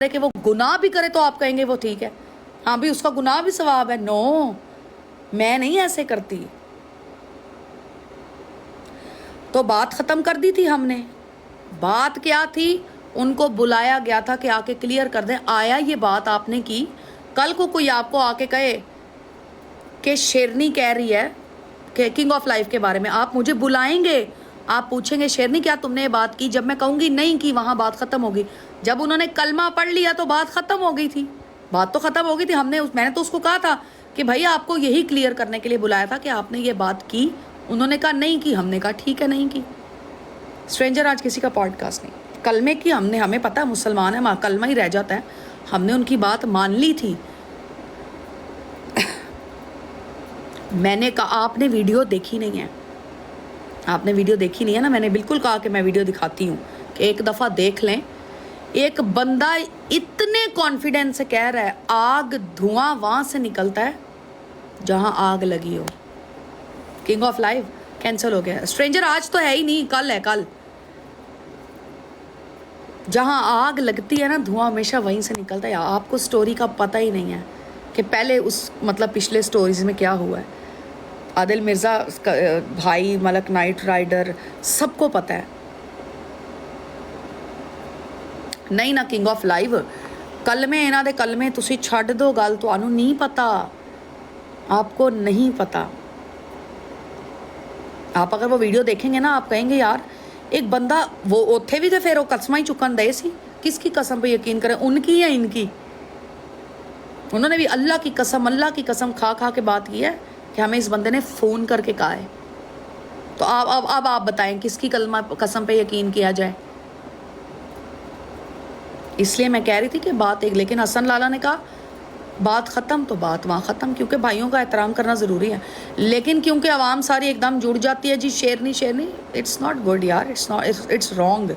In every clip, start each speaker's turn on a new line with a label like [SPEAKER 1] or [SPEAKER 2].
[SPEAKER 1] कि वो गुनाह भी करे तो आप कहेंगे वो ठीक है, हाँ भी उसका गुनाह भी सवाब है। नो, मैं नहीं ऐसे करती। तो बात खत्म कर दी थी हमने। बात क्या थी, उनको बुलाया गया था कि आके क्लियर कर दें। आया ये बात आपने की, कल को कोई आपको आके कहे कि शेरनी कह रही है कि किंग ऑफ लाइफ के बारे में, आप मुझे बुलाएंगे, आप पूछेंगे शेरनी क्या तुमने ये बात की? जब मैं कहूंगी नहीं की, वहां बात खत्म होगी। जब उन्होंने कलमा पढ़ लिया तो बात खत्म हो गई थी। बात तो खत्म हो गई थी। मैंने तो उसको कहा था कि भाई आपको यही क्लियर करने के लिए बुलाया था कि आपने ये बात की। उन्होंने कहा नहीं की, हमने कहा ठीक है नहीं की। स्ट्रेंजर आज किसी का पॉडकास्ट नहीं। कलमे की हमें पता है मुसलमान है, कलमा ही रह जाता है। हमने उनकी बात मान ली थी। मैंने कहा आपने वीडियो देखी नहीं है, आपने वीडियो देखी नहीं है ना। मैंने बिल्कुल कहा कि मैं वीडियो दिखाती हूँ कि एक दफ़ा देख लें। एक बंदा इतने कॉन्फिडेंस से कह रहा है आग धुआं वहाँ से निकलता है जहाँ आग लगी हो। किंग ऑफ लाइफ कैंसिल हो गया। स्ट्रेंजर आज तो है ही नहीं, कल है। कल जहाँ आग लगती है ना, धुआं हमेशा वहीं से निकलता है। आपको स्टोरी का पता ही नहीं है कि पहले उस मतलब पिछले स्टोरीज में क्या हुआ है। आदिल मिर्ज़ा भाई, मलक नाइट राइडर, सबको पता है। नहीं ना किंग ऑफ लाइव, कलमे इन्हां दे कलमे तुसी छड्ड दो, गल तुहानू नहीं पता, आपको नहीं पता। आप अगर वो वीडियो देखेंगे ना, आप कहेंगे यार एक बंदा, वो उत्थे भी तो फिर वो कसमां ही चुकन दे सी। किसकी कसम पे यकीन करें, उनकी या इनकी? उन्होंने भी अल्लाह की कसम खा खा के बात की है कि हमें इस बंदे ने फ़ोन करके कहा है। तो अब आप बताएं किसकी कसम पे यकीन किया जाए। इसलिए मैं कह रही थी कि बात एक, लेकिन हसन लाला ने कहा बात ख़त्म तो बात वहाँ ख़त्म, क्योंकि भाइयों का एहतराम करना ज़रूरी है। लेकिन क्योंकि आवाम सारी एकदम जुड़ जाती है जी शेरनी शेरनी, इट्स नॉट गुड यार, इट्स रॉन्ग।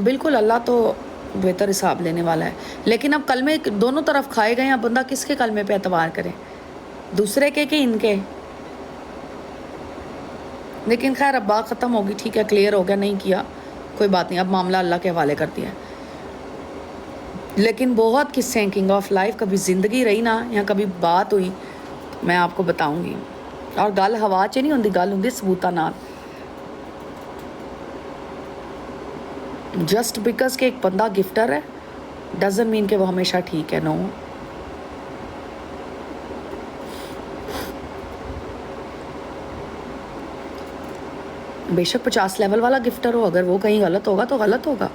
[SPEAKER 1] बिल्कुल, अल्लाह तो बेहतर हिसाब लेने वाला है। लेकिन अब कलमे दोनों तरफ खाए गए, अब बंदा किसके कलमे पे एतबार करे, दूसरे के कि इनके? लेकिन खैर अब बात ख़त्म होगी, ठीक है, क्लियर हो गया, नहीं किया कोई बात नहीं, अब मामला अल्लाह के हवाले कर दिया। लेकिन बहुत किस्से हैं किंग ऑफ लाइफ, कभी ज़िंदगी रही ना या कभी बात हुई मैं आपको बताऊंगी। और गल हवा च नहीं होंदी, गल होंदी सबूता नाल। जस्ट बिकॉज कि एक बंदा गिफ्टर है डजंट मीन कि वो हमेशा ठीक है। नो, बेशक 50 लेवल वाला गिफ्टर हो, अगर वो कहीं गलत होगा तो गलत होगा।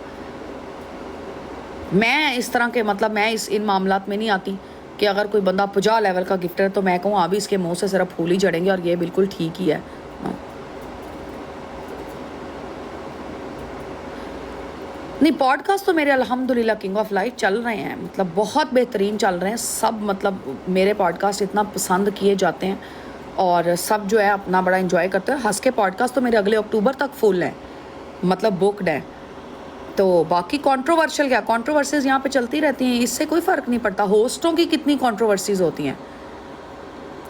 [SPEAKER 1] मैं इस तरह के मतलब मैं इन मामलात में नहीं आती कि अगर कोई बंदा 50 लेवल का गिफ्टर है तो मैं कहूँ अभी इसके मुंह से सिर्फ फूल ही चढ़ेंगे और ये बिल्कुल ठीक ही है। नहीं, पॉडकास्ट तो मेरे अल्हम्दुलिल्लाह किंग ऑफ लाइफ चल रहे हैं, मतलब बहुत बेहतरीन चल रहे हैं सब। मतलब मेरे पॉडकास्ट इतना पसंद किए जाते हैं और सब जो है अपना बड़ा एंजॉय करते हैं। हंस के पॉडकास्ट तो मेरे अगले अक्टूबर तक फुल हैं, मतलब बुकड हैं। तो बाकी कंट्रोवर्शियल क्या, कंट्रोवर्सीज यहाँ पे चलती रहती हैं, इससे कोई फ़र्क नहीं पड़ता। होस्टों की कितनी कंट्रोवर्सीज होती हैं,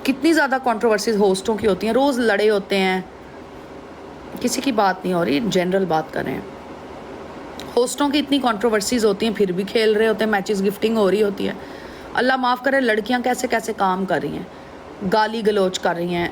[SPEAKER 1] कितनी ज़्यादा कंट्रोवर्सीज होस्टों की होती हैं, रोज़ लड़े होते हैं। किसी की बात नहीं हो रही, जनरल बात कर रहे हैं। होस्टों की इतनी कंट्रोवर्सीज होती हैं, फिर भी खेल रहे होते हैं मैचेस, गिफ्टिंग हो रही होती है। अल्लाह माफ़ करे, लड़कियां कैसे कैसे काम कर रही हैं, गाली गलोच कर रही हैं,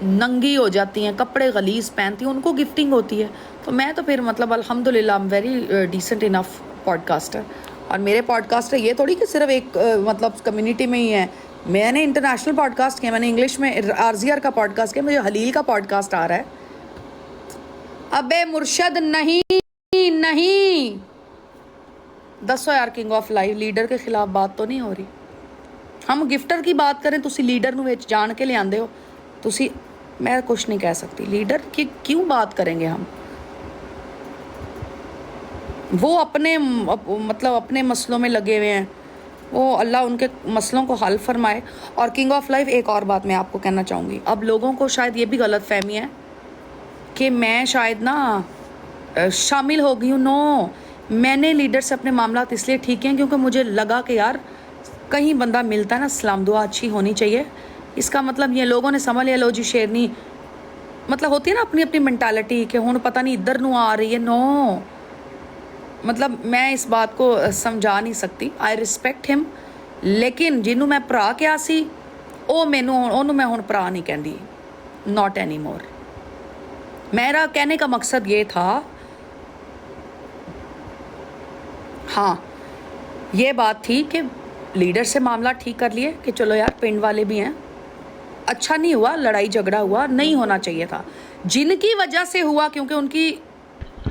[SPEAKER 1] नंगी हो जाती हैं, कपड़े गलीज पहनती हैं, उनको गिफ्टिंग होती है। तो मैं तो फिर मतलब अल्हम्दुलिल्लाह I am very decent enough podcaster. और मेरे पॉडकास्टर ये थोड़ी कि सिर्फ एक मतलब कम्युनिटी में ही है। मैंने इंटरनेशनल पॉडकास्ट किया, मैंने इंग्लिश में आरजीआर का पॉडकास्ट किया, मुझे हलील का पॉडकास्ट आ रहा है। अबे मुर्शद नहीं नहीं, दसो यार किंग ऑफ लाइफ लीडर के खिलाफ बात तो नहीं हो रही। हम गिफ्टर की बात करें, तुसी लीडर नूं विच जान के ले आंदे हो। तुसी, मैं कुछ नहीं कह सकती, लीडर की क्यों बात करेंगे हम? वो अपने मतलब अपने मसलों में लगे हुए हैं, वो अल्लाह उनके मसलों को हल फरमाए। और किंग ऑफ लाइफ एक और बात मैं आपको कहना चाहूँगी, अब लोगों को शायद ये भी गलत फहमी है कि मैं शायद ना शामिल हो गई हूँ। नो, मैंने लीडर से अपने मामलात इसलिए ठीक हैं क्योंकि मुझे लगा कि यार कहीं बंदा मिलता है ना, सलाम दुआ अच्छी होनी चाहिए, इसका मतलब ये लोगों ने समझ लिया लो जी शेरनी, मतलब होती है ना अपनी अपनी मैंटालिटी कि हुण पता नहीं इधर नूं आ रही है। नो, मतलब मैं इस बात को समझा नहीं सकती। आई रिस्पैक्ट हिम, लेकिन जिन्हों मैं भरा किया सी ਉਹ ਮੈਨੂੰ ਉਹਨੂੰ मैं हुण भरा नहीं कहती, नॉट एनी मोर। मेरा कहने का मकसद ये था, हाँ ये बात थी कि लीडर से मामला ठीक कर लिए कि चलो यार पिंड वाले भी हैं, अच्छा नहीं हुआ, लड़ाई झगड़ा हुआ, नहीं होना चाहिए था, जिनकी वजह से हुआ क्योंकि उनकी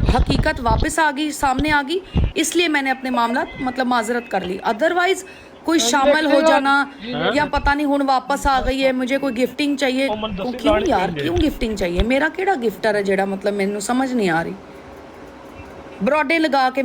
[SPEAKER 1] हकीकत वापस आ गई, सामने आ गई, इसलिए मैंने अपने मामला मतलब माजरत कर ली। अदरवाइज कोई शामिल हो जाना या पता नहीं हुण वापस आ गई है मुझे कोई गिफ्टिंग चाहिए, क्यों यार क्यों गिफ्टिंग चाहिए? मेरा केड़ा गिफ्टर है जेड़ा मतलब मैनू समझ नहीं आ रही। बरौडे लगा के